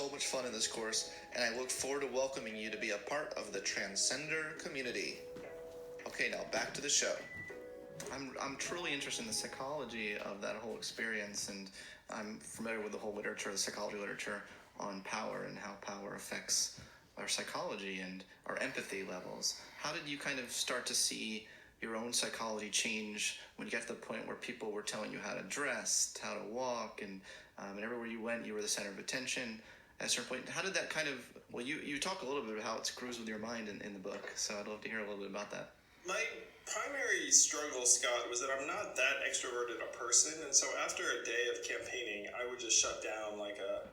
so much fun in this course, and I look forward to welcoming you to be a part of the Transcender community. Okay, now back to the show. I'm truly interested in the psychology of that whole experience, and I'm familiar with the whole literature, the psychology literature on power and how power affects our psychology and our empathy levels. How did you kind of start to see your own psychology change when you got to the point where people were telling you how to dress, how to walk, and everywhere you went, you were the center of attention? At a certain point, how did that kind of, well, you talk a little bit about how it screws with your mind in the book, so I'd love to hear a little bit about that. My primary struggle, Scott, was that I'm not that extroverted a person, and so after a day of campaigning, I would just shut down like a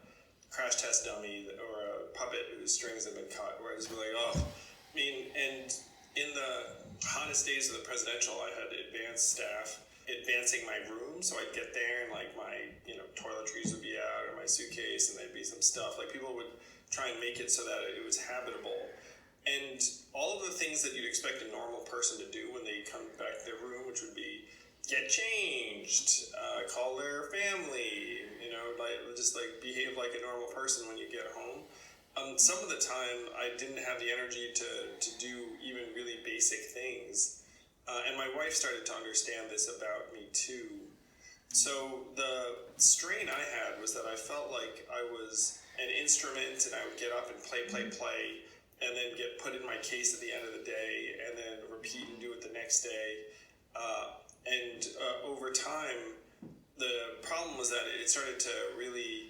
crash test dummy or a puppet whose strings have been cut, where I just be like, oh. I mean, and in the hottest days of the presidential, I had advanced staff advancing my room, so I'd get there and like my, toiletries would be out or my suitcase, and there'd be some stuff. Like people would try and make it so that it was habitable. And all of the things that you'd expect a normal person to do when they come back to their room, which would be get changed, call their family, just behave like a normal person when you get home. Some of the time, I didn't have the energy to do even really basic things. And my wife started to understand this about me too. So the strain I had was that I felt like I was an instrument, and I would get up and play, and then get put in my case at the end of the day, and then repeat and do it the next day. And over time, the problem was that it started to really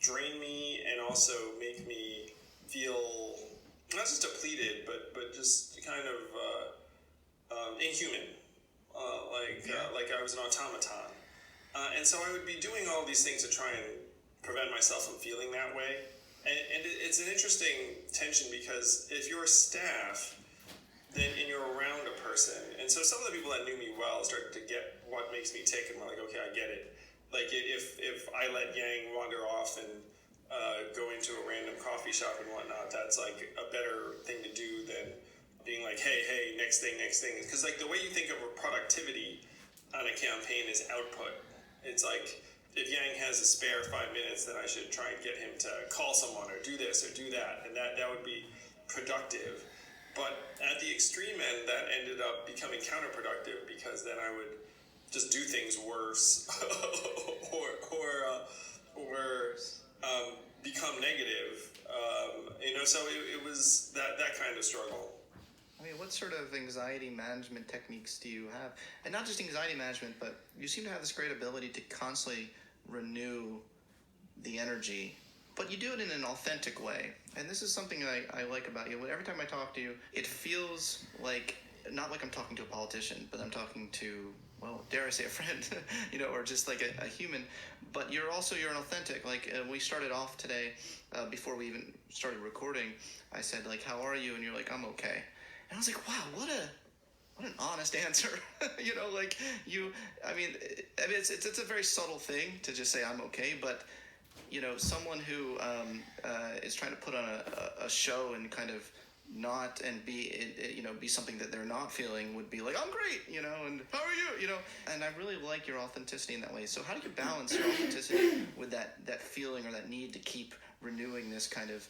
drain me and also make me feel not just depleted, but just kind of inhuman, like I was an automaton. And so I would be doing all these things to try and prevent myself from feeling that way. And it's an interesting tension, because if you're staff, and you're around a person, and so some of the people that knew me well started to get what makes me tick, and were like, okay, I get it. Like if I let Yang wander off and go into a random coffee shop and whatnot, that's like a better thing to do than being like, hey, next thing. Because like the way you think of productivity on a campaign is output. It's like, if Yang has a spare 5 minutes, then I should try and get him to call someone or do this or do that, and that would be productive. But at the extreme end, that ended up becoming counterproductive, because then I would just do things worse or become negative. So it was that kind of struggle. I mean, what sort of anxiety management techniques do you have? And not just anxiety management, but you seem to have this great ability to constantly renew the energy, but you do it in an authentic way. And this is something I like about you. Every time I talk to you, it feels like, not like I'm talking to a politician, but I'm talking to, well, dare I say a friend, or just like a human. But you're an authentic. Like we started off today, before we even started recording, I said like, how are you? And you're like, I'm okay. And I was like, wow, what an honest answer. It's a very subtle thing to just say I'm okay, but someone who is trying to put on a show and kind of not and be something that they're not feeling would be like, I'm great, and how are you, and I really like your authenticity in that way. So how do you balance your authenticity with that feeling or that need to keep renewing this kind of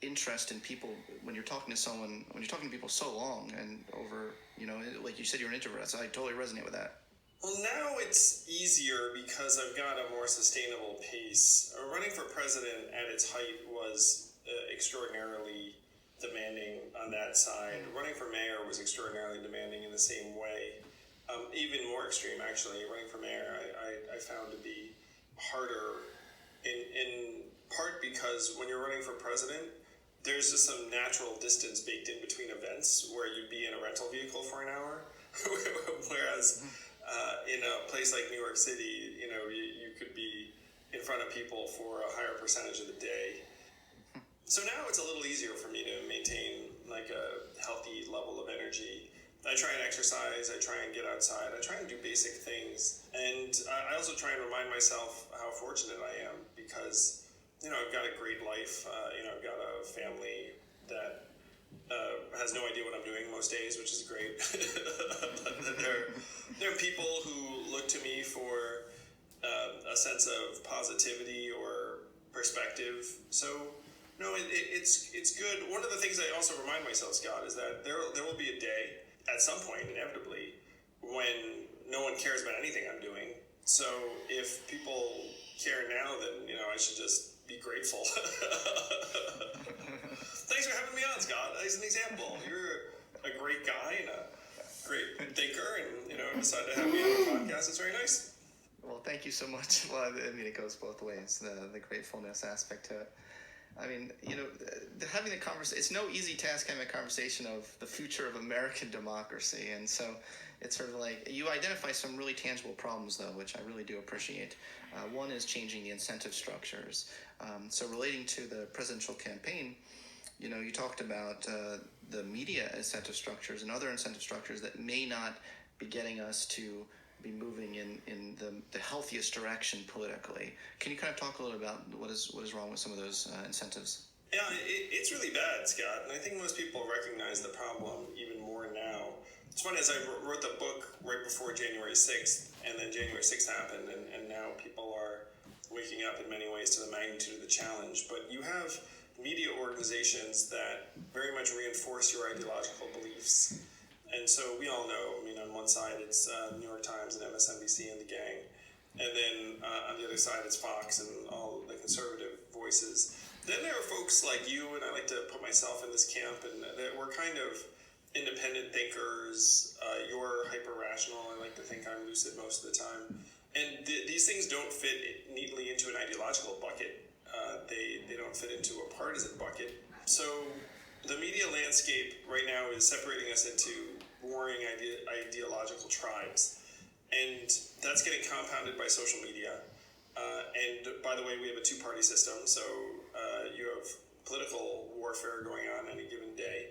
interest in people when you're talking to people so long and over, like you said, you're an introvert, so I totally resonate with that. Well, now it's easier because I've got a more sustainable pace. Running for president at its height was extraordinarily demanding on that side. Running for mayor was extraordinarily demanding in the same way. Even more extreme, actually. Running for mayor I found to be harder in part because when you're running for president, there's just some natural distance baked in between events where you'd be in a rental vehicle for an hour, whereas in a place like New York City, you could be in front of people for a higher percentage of the day. So now it's a little easier for me to maintain like a healthy level of energy. I try and exercise, I try and get outside, I try and do basic things. And I also try and remind myself how fortunate I am because, I've got a great life. I've got a family that has no idea what I'm doing most days, which is great. there are people who look to me for a sense of positivity or perspective. So No, it's good. One of the things I also remind myself, Scott, is that there will be a day at some point, inevitably, when no one cares about anything I'm doing. So if people care now, then I should just be grateful. Thanks for having me on, Scott. As an example, you're a great guy and a great thinker, and decided to have me on the podcast. It's very nice. Well, thank you so much. Well, I mean, it goes both ways, the gratefulness aspect to it. I mean, having the conversation, it's no easy task having a conversation of the future of American democracy. And so it's sort of like you identify some really tangible problems, though, which I really do appreciate. One is changing the incentive structures. So relating to the presidential campaign, you talked about the media incentive structures and other incentive structures that may not be getting us to be moving in the healthiest direction politically. Can you kind of talk a little about what is wrong with some of those incentives? Yeah, it's really bad, Scott, and I think most people recognize the problem even more now. It's funny, as I wrote the book right before January 6th, and then January 6th happened, and now people are waking up in many ways to the magnitude of the challenge. But you have media organizations that very much reinforce your ideological beliefs. And so we all know, on one side it's New York Times and MSNBC and the gang. And then on the other side it's Fox and all the conservative voices. Then there are folks like you, and I like to put myself in this camp, and that we're kind of independent thinkers. You're hyper-rational. I like to think I'm lucid most of the time. And these things don't fit neatly into an ideological bucket. They don't fit into a partisan bucket. So the media landscape right now is separating us into warring ideological tribes. And that's getting compounded by social media. And by the way, we have a two-party system, so you have political warfare going on any given day.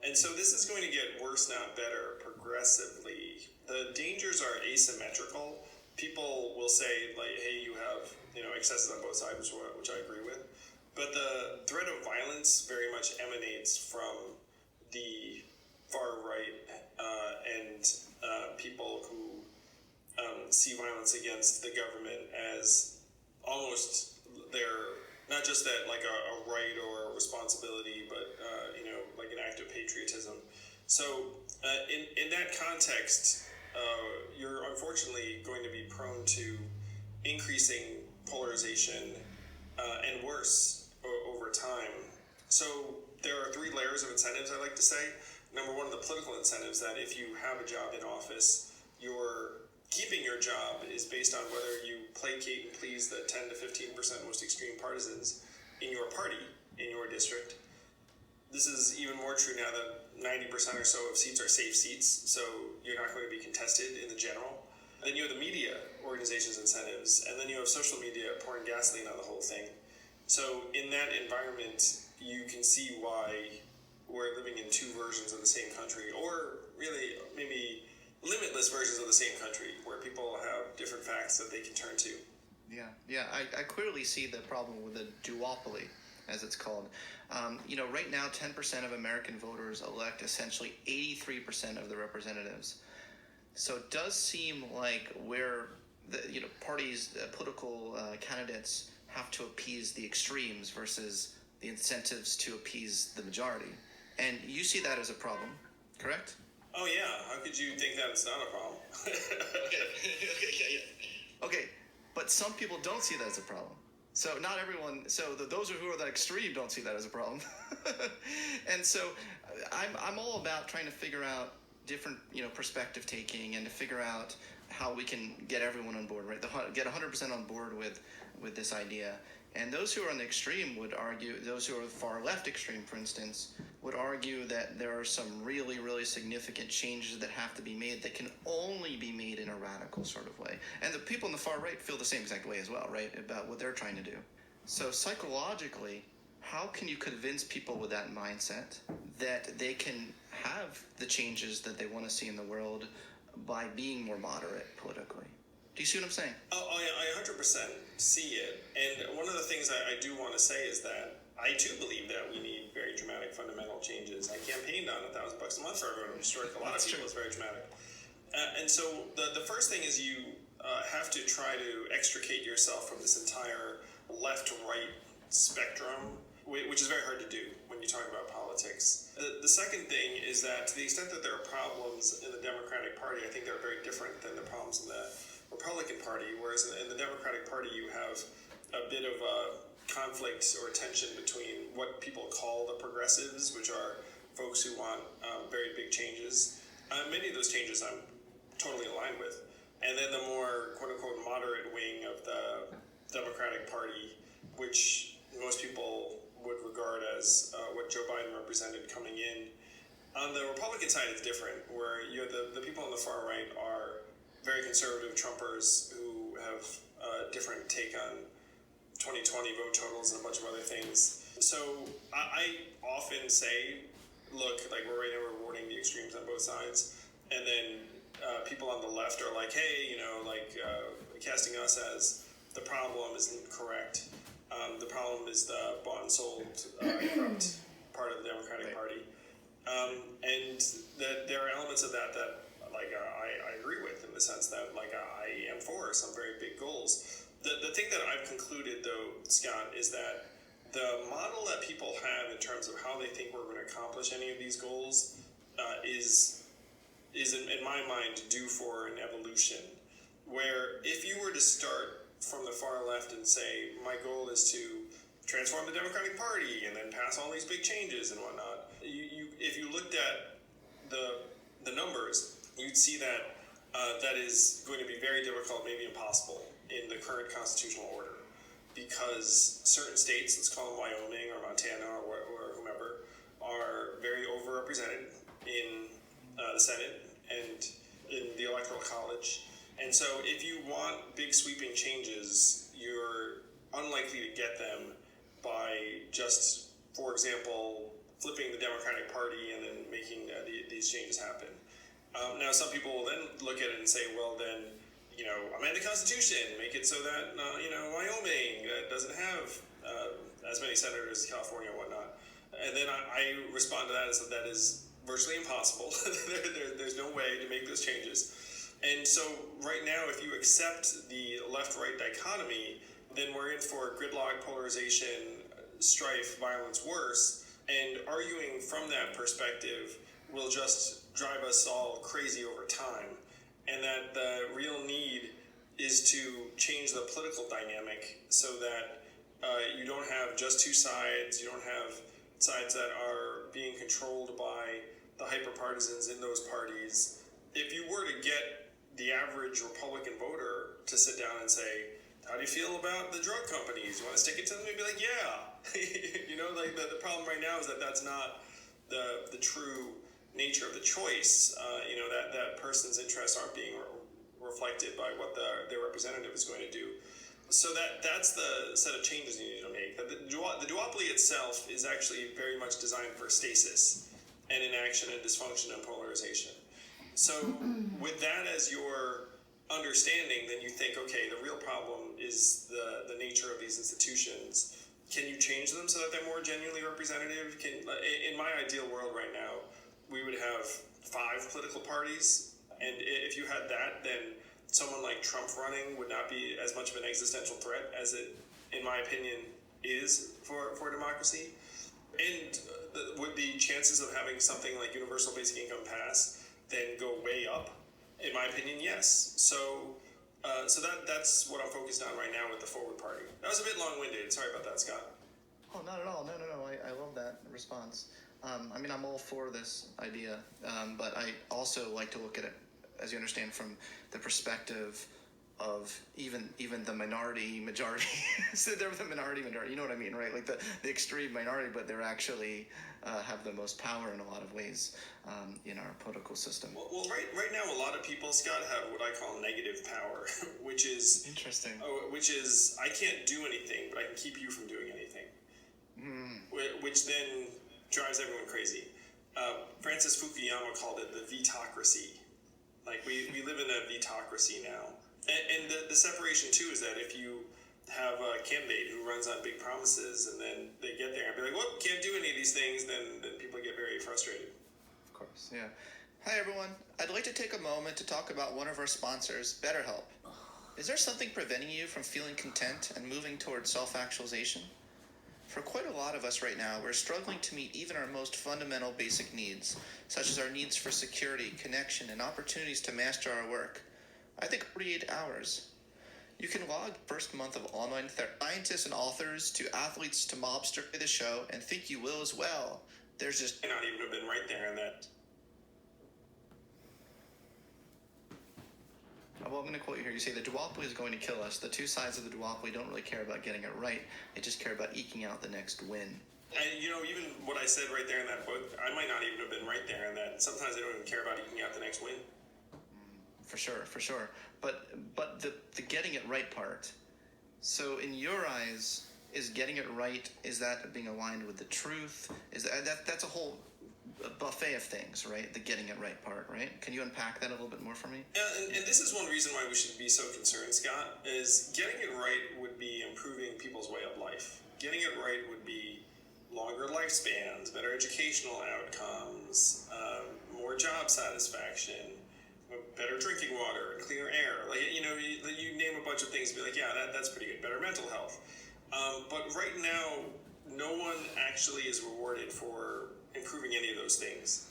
And so this is going to get worse, not better, progressively. The dangers are asymmetrical. People will say, like, hey, you have excesses on both sides, which I agree with. But the threat of violence very much emanates from the far right and people who see violence against the government as almost their, not just that like a right or a responsibility, but like an act of patriotism. So in that context, you're unfortunately going to be prone to increasing polarization and worse over time. So there are three layers of incentives, I like to say. Number one, the political incentives, that if you have a job in office, your keeping your job is based on whether you placate and please the 10 to 15% most extreme partisans in your party, in your district. This is even more true now that 90% or so of seats are safe seats, so you're not going to be contested in the general. Then you have the media organizations' incentives, and then you have social media pouring gasoline on the whole thing. So in that environment, you can see why we're living in two versions of the same country, or really maybe limitless versions of the same country, where people have different facts that they can turn to. Yeah, I clearly see the problem with the duopoly, as it's called. Right now, 10% of American voters elect essentially 83% of the representatives. So it does seem like where the parties, political candidates have to appease the extremes versus the incentives to appease the majority. And you see that as a problem, correct? Oh yeah, how could you think that it's not a problem? Okay, but some people don't see that as a problem. So not everyone. So those who are that extreme don't see that as a problem. And so I'm all about trying to figure out different perspective taking and to figure out how we can get everyone on board, right? Get 100% on board with this idea. And those who are on the extreme would argue, those who are far left extreme, for instance, would argue that there are some really, really significant changes that have to be made that can only be made in a radical sort of way. And the people on the far right feel the same exact way as well, right, about what they're trying to do. So psychologically, how can you convince people with that mindset that they can have the changes that they want to see in the world by being more moderate politically? Do you see what I'm saying? Oh, I 100% see it. And one of the things I do want to say is that I too believe that we need very dramatic fundamental changes. I campaigned on $1,000 a month for everyone who's struck. A lot of people is very dramatic. And so the first thing is you have to try to extricate yourself from this entire left-right spectrum which is very hard to do when you talk about politics. The second thing is that to the extent that there are problems in the Democratic Party, I think they're very different than the problems in the Republican Party, whereas in the Democratic Party you have a bit of a conflict or tension between what people call the progressives, which are folks who want very big changes. Many of those changes I'm totally aligned with. And then the more quote-unquote moderate wing of the Democratic Party, which most people would regard as what Joe Biden represented coming in. On the Republican side, it's different, where you know, the people on the far right are very conservative Trumpers who have a different take on 2020 vote totals and a bunch of other things. So I often say, look, like right now we're rewarding the extremes on both sides, and then people on the left are like, hey, you know, like casting us as the problem isn't correct. The problem is the bought and sold corrupt part of the Democratic Party, and that there are elements of that like I agree with, in the sense that like I am for some very big goals. The thing that I've concluded though, Scott, is that the model that people have in terms of how they think we're going to accomplish any of these goals is in my mind due for an evolution. Where if you were to start from the far left and say my goal is to transform the Democratic Party and then pass all these big changes and whatnot, if you looked at the numbers, you'd see that that is going to be very difficult, maybe impossible, in the current constitutional order, because certain states, let's call them Wyoming or Montana or whomever, are very overrepresented in the Senate and in the Electoral College. And so if you want big sweeping changes, you're unlikely to get them by just, for example, flipping the Democratic Party and then making these changes happen. Now, some people will then look at it and say, well, then, you know, amend the Constitution, make it so that, you know, Wyoming doesn't have as many senators as California and whatnot. And then I respond to that as that is virtually impossible. There's no way to make those changes. And so right now, if you accept the left-right dichotomy, then we're in for gridlock, polarization, strife, violence, worse. And arguing from that perspective will just drive us all crazy over time. And that the real need is to change the political dynamic so that you don't have just two sides. You don't have sides that are being controlled by the hyper-partisans in those parties. If you were to get the average Republican voter to sit down and say, how do you feel about the drug companies? You want to stick it to them? They'd be like, yeah. You know, like the problem right now is that that's not the true nature of the choice. You know, that person's interests aren't being reflected by what their representative is going to do. So that's the set of changes you need to make. The duopoly itself is actually very much designed for stasis and inaction and dysfunction and polarization. So with that as your understanding, then you think, okay, the real problem is the nature of these institutions. Can you change them so that they're more genuinely representative? In my ideal world right now, we would have 5 political parties, and if you had that, then someone like Trump running would not be as much of an existential threat as it, in my opinion, is for democracy. And would the chances of having something like universal basic income pass then go way up? In my opinion, yes. So that's what I'm focused on right now with the Forward Party. That was a bit long-winded. Sorry about that, Scott. Oh, not at all. No. I love that response. I mean, I'm all for this idea, but I also like to look at it, as you understand, from the perspective of even the minority majority. So they're the minority, you know what I mean, right? Like the extreme minority, but they're actually have the most power in a lot of ways in our political system. Well, right now, a lot of people, Scott, have what I call negative power, which is interesting. Which is I can't do anything, but I can keep you from doing anything. Which then drives everyone crazy. Francis Fukuyama called it the vetocracy. Like we live in a vetocracy now. And the separation, too, is that if you have a candidate who runs on big promises and then they get there and be like, well, can't do any of these things, then people get very frustrated. Of course, yeah. Hi, everyone. I'd like to take a moment to talk about one of our sponsors, BetterHelp. Is there something preventing you from feeling content and moving towards self-actualization? For quite a lot of us right now, we're struggling to meet even our most fundamental basic needs, such as our needs for security, connection, and opportunities to master our work. I think 48 hours. You can log first month of online therapy, scientists and authors to athletes to mobster the show, and think you will as well. There's just May not even have been right there in that. Well, I'm going to quote you here. You say the duopoly is going to kill us. The two sides of the duopoly don't really care about getting it right. They just care about eking out the next win. And even what I said right there in that book, I might not even have been right there in that. Sometimes they don't even care about eking out the next win. For sure. But the getting it right part. So in your eyes, is getting it right, is that being aligned with the truth? Is that's a whole buffet of things, right? The getting it right part, right? Can you unpack that a little bit more for me? Yeah, and this is one reason why we should be so concerned, Scott, is getting it right would be improving people's way of life. Getting it right would be longer lifespans, better educational outcomes, more job satisfaction, better drinking water, and cleaner air. You name a bunch of things and be like, yeah, that's pretty good. Better mental health. But right now, no one actually is rewarded for improving any of those things.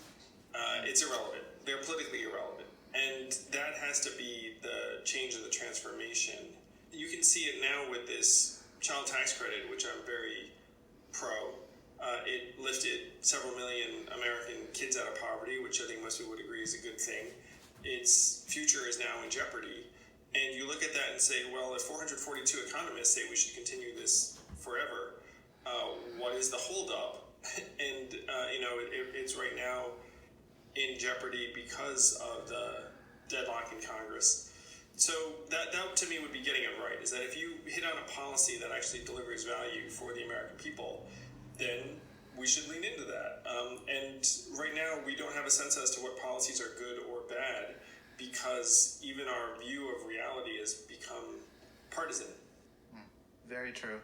It's irrelevant. They're politically irrelevant. And that has to be the change of the transformation. You can see it now with this child tax credit, which I'm very pro. It lifted several million American kids out of poverty, which I think most people would agree is a good thing. Its future is now in jeopardy. And you look at that and say, well, if 442 economists say we should continue this forever, what is the holdup? And, it's right now in jeopardy because of the deadlock in Congress. So that to me would be getting it right, is that if you hit on a policy that actually delivers value for the American people, then we should lean into that. And right now, we don't have a sense as to what policies are good or bad, because even our view of reality has become partisan. Very true.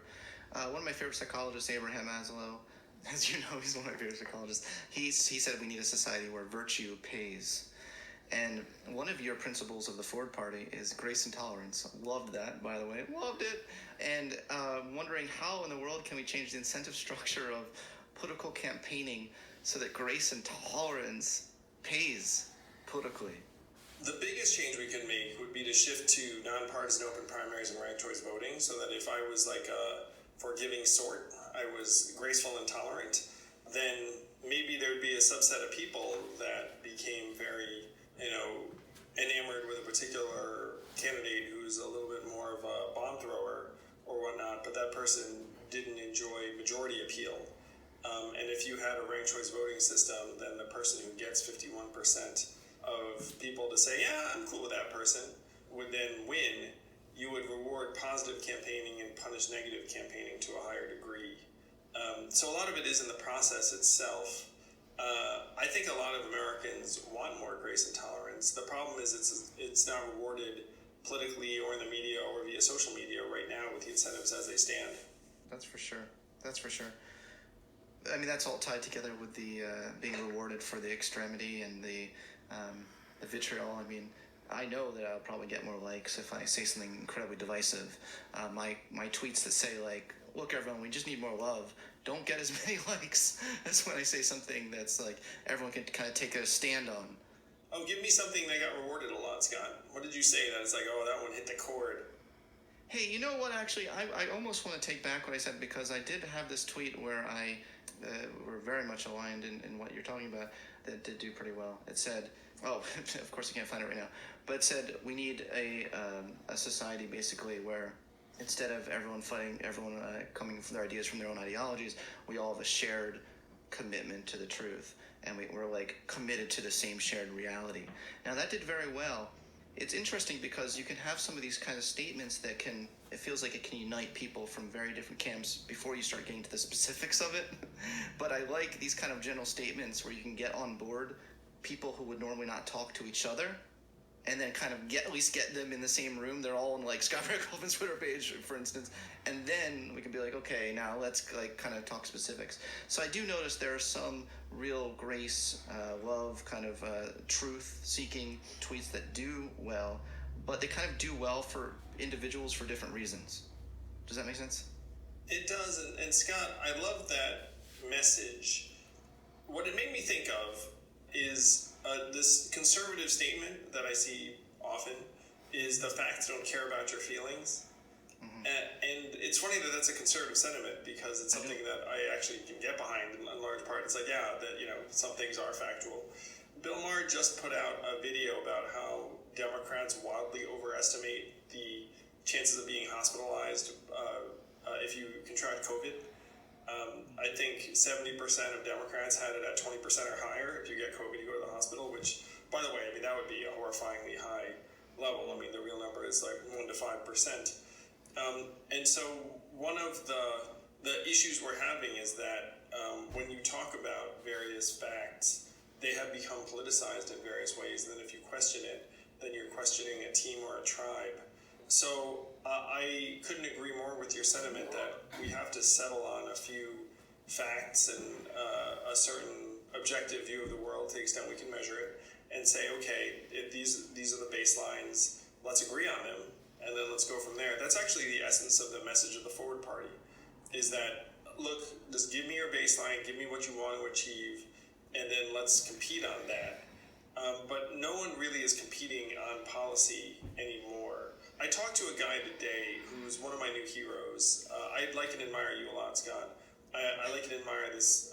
One of my favorite psychologists, Abraham Maslow, as you know, he's one of my favorite psychologists. He said we need a society where virtue pays. And one of your principles of the Ford Party is grace and tolerance. Loved that, by the way. Loved it. And wondering how in the world can we change the incentive structure of political campaigning so that grace and tolerance pays politically? The biggest change we can make would be to shift to nonpartisan open primaries and ranked choice voting, so that if I was like a forgiving sort, I was graceful and tolerant, then maybe there would be a subset of people that became very, enamored with a particular candidate who's a little bit more of a bomb thrower or whatnot, but that person didn't enjoy majority appeal. And if you had a ranked choice voting system, then the person who gets 51% of people to say, yeah, I'm cool with that person, would then win. You would reward positive campaigning and punish negative campaigning to a higher degree. So a lot of it is in the process itself. I think a lot of Americans want more grace and tolerance. The problem is it's not rewarded politically or in the media or via social media right now with the incentives as they stand. That's for sure. I mean, that's all tied together with the being rewarded for the extremity and the vitriol. I mean, I know that I'll probably get more likes if I say something incredibly divisive. My tweets that say, like, look, everyone, we just need more love, don't get as many likes as when I say something that's like everyone can kind of take a stand on. Oh, give me something that got rewarded a lot, Scott. What did you say that it's like, oh, that one hit the chord? Hey, you know what, actually, I almost want to take back what I said, because I did have this tweet where I were very much aligned in what you're talking about that did do pretty well. It said, oh, of course I can't find it right now, but it said we need a society basically where instead of everyone fighting, everyone coming from their ideas from their own ideologies, we all have a shared commitment to the truth, and we're like committed to the same shared reality. Now that did very well. It's interesting because you can have some of these kind of statements that it feels like it can unite people from very different camps before you start getting to the specifics of it. But I like these kind of general statements where you can get on board people who would normally not talk to each other, and then kind of at least get them in the same room. They're all on like Scott Reckoffman's Twitter page, for instance, and then we can be like, okay, now let's like kind of talk specifics. So I do notice there are some real grace, love, kind of truth-seeking tweets that do well, but they kind of do well for individuals for different reasons. Does that make sense? It does, and and Scott, I love that message. What it made me think of is this conservative statement that I see often is the facts don't care about your feelings. And it's funny that that's a conservative sentiment because it's something that I actually can get behind in large part. It's like, yeah, that, some things are factual. Bill Maher just put out a video about how Democrats wildly overestimate the chances of being hospitalized if you contract COVID. I think 70% of Democrats had it at 20% or higher. If you get COVID, you go to the hospital, which, by the way, I mean, that would be a horrifyingly high level. I mean, the real number is like 1 to 5%. And so one of the issues we're having is that when you talk about various facts, they have become politicized in various ways. And then if you question it, then you're questioning a team or a tribe. So I couldn't agree more with your sentiment that we have to settle on a few facts and a certain objective view of the world to the extent we can measure it, and say, okay, if these are the baselines, let's agree on them. And then let's go from there. That's actually the essence of the message of the Forward Party, is that, look, just give me your baseline, give me what you want to achieve, and then let's compete on that. But no one really is competing on policy anymore. I talked to a guy today who's one of my new heroes. I like and admire you a lot, Scott. I like and admire this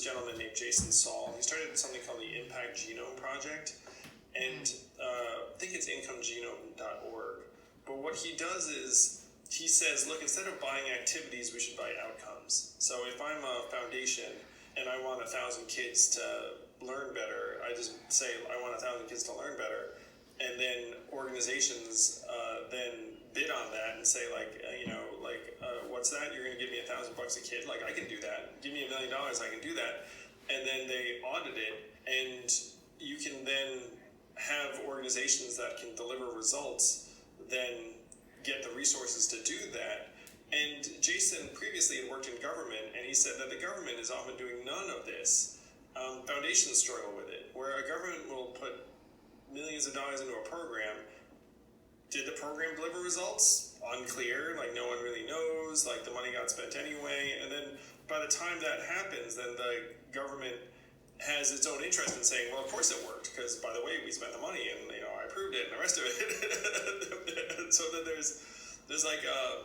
gentleman named Jason Saul. He started something called the Impact Genome Project, and I think it's incomegenome.org. But what he does is he says, look, instead of buying activities, we should buy outcomes. So if I'm a foundation and I want 1,000 kids to learn better, I just say I want 1,000 kids to learn better. And then organizations then bid on that and say, what's that? You're going to give me $1,000 a kid? Like, I can do that. Give me $1 million, I can do that. And then they audit it, and you can then have organizations that can deliver results then get the resources to do that. And Jason previously had worked in government, and he said that the government is often doing none of this. Foundations struggle with it, where a government will put millions of dollars into a program. Did the program deliver results? Unclear, like no one really knows, like the money got spent anyway. And then by the time that happens, then the government has its own interest in saying, well, of course it worked, because by the way, we spent the money and I approved it and the rest of it. So that there's like a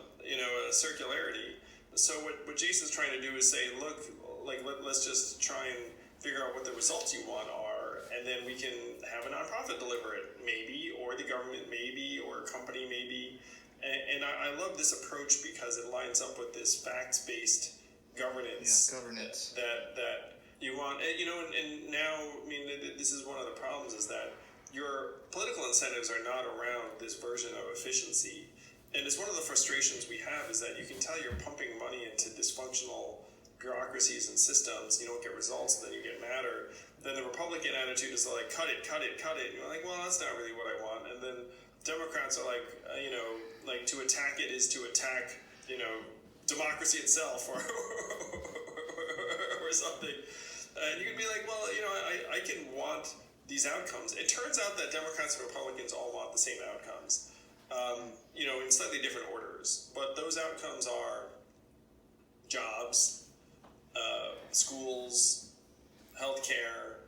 circularity. So what Jason's trying to do is say, look, let's just try and figure out what the results you want are, and then we can have a nonprofit deliver it, maybe, or the government maybe, or a company maybe. And I love this approach because it lines up with this facts-based governance. Yeah, governance. That you want, and now, I mean, this is one of the problems, is that your political incentives are not around this version of efficiency. And it's one of the frustrations we have, is that you can tell you're pumping money into dysfunctional bureaucracies and systems, you don't get results, and then you get madder. Then the Republican attitude is like, cut it. And you're like, well, that's not really what I want. And then Democrats are like, to attack it is to attack, democracy itself, or or something. And you can be like, well, I can want these outcomes. It turns out that Democrats and Republicans all want the same outcomes, in slightly different orders. But those outcomes are jobs, schools, healthcare,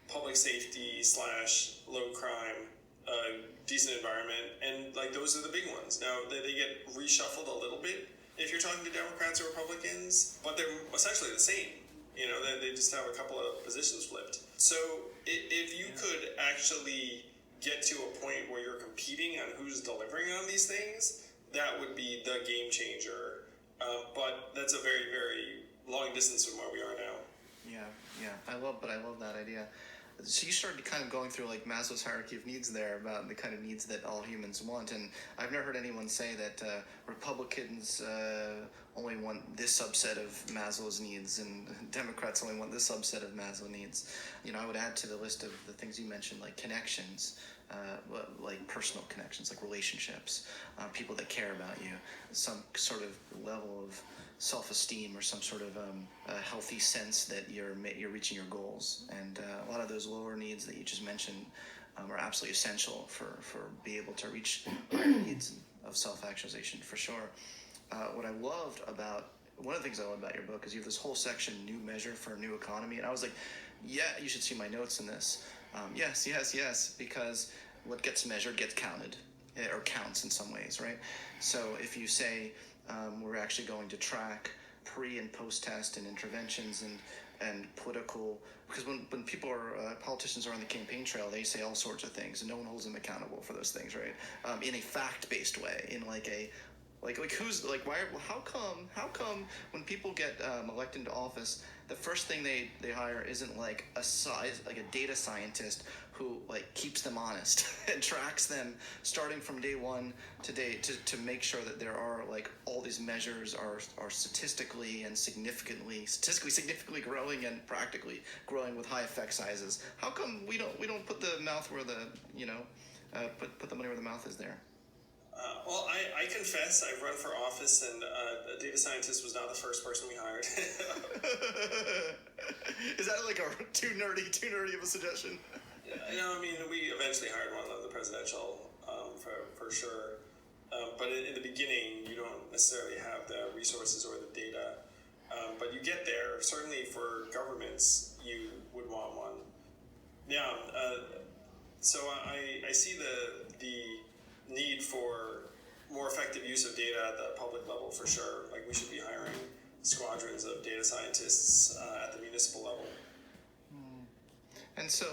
public safety / low crime, decent environment, and those are the big ones. Now they get reshuffled a little bit if you're talking to Democrats or Republicans, but they're essentially the same. They just have a couple of positions flipped. So if you could actually get to a point where you're competing on who's delivering on these things, that would be the game changer. But that's a very, very long distance from where we are now. Yeah. I love that idea. So you started kind of going through Maslow's hierarchy of needs there, about the kind of needs that all humans want, and I've never heard anyone say that Republicans only want this subset of Maslow's needs and Democrats only want this subset of Maslow's needs. I would add to the list of the things you mentioned, like connections, like personal connections, like relationships, people that care about you, some sort of level of self-esteem, or some sort of a healthy sense that you're reaching your goals. And a lot of those lower needs that you just mentioned are absolutely essential for being able to reach higher needs of self-actualization, for sure. What I loved about one of the things I love about your book is you have this whole section, new measure for a new economy, and I was like, yeah, you should see my notes in this. Yes, yes, yes, because what gets measured gets counted, or counts in some ways, right? So if you say we're actually going to track pre and post test and interventions and political, because when people are politicians are on the campaign trail, they say all sorts of things and no one holds them accountable for those things, right? In a fact-based way, in like a like who's like why how come when people get elected into office, the first thing they hire isn't like a data scientist who like keeps them honest and tracks them starting from day one to day to make sure that there are like all these measures are statistically significantly growing and practically growing with high effect sizes. How come we don't put the mouth where the put the money where the mouth is there? Well, I confess I've run for office, and a data scientist was not the first person we hired. Is that like a too nerdy of a suggestion? I mean, we eventually hired one of the presidential, for sure. But in the beginning, you don't necessarily have the resources or the data. But you get there. Certainly for governments, you would want one. Yeah. So I see the need for more effective use of data at the public level for sure. Like we should be hiring squadrons of data scientists at the municipal level. And so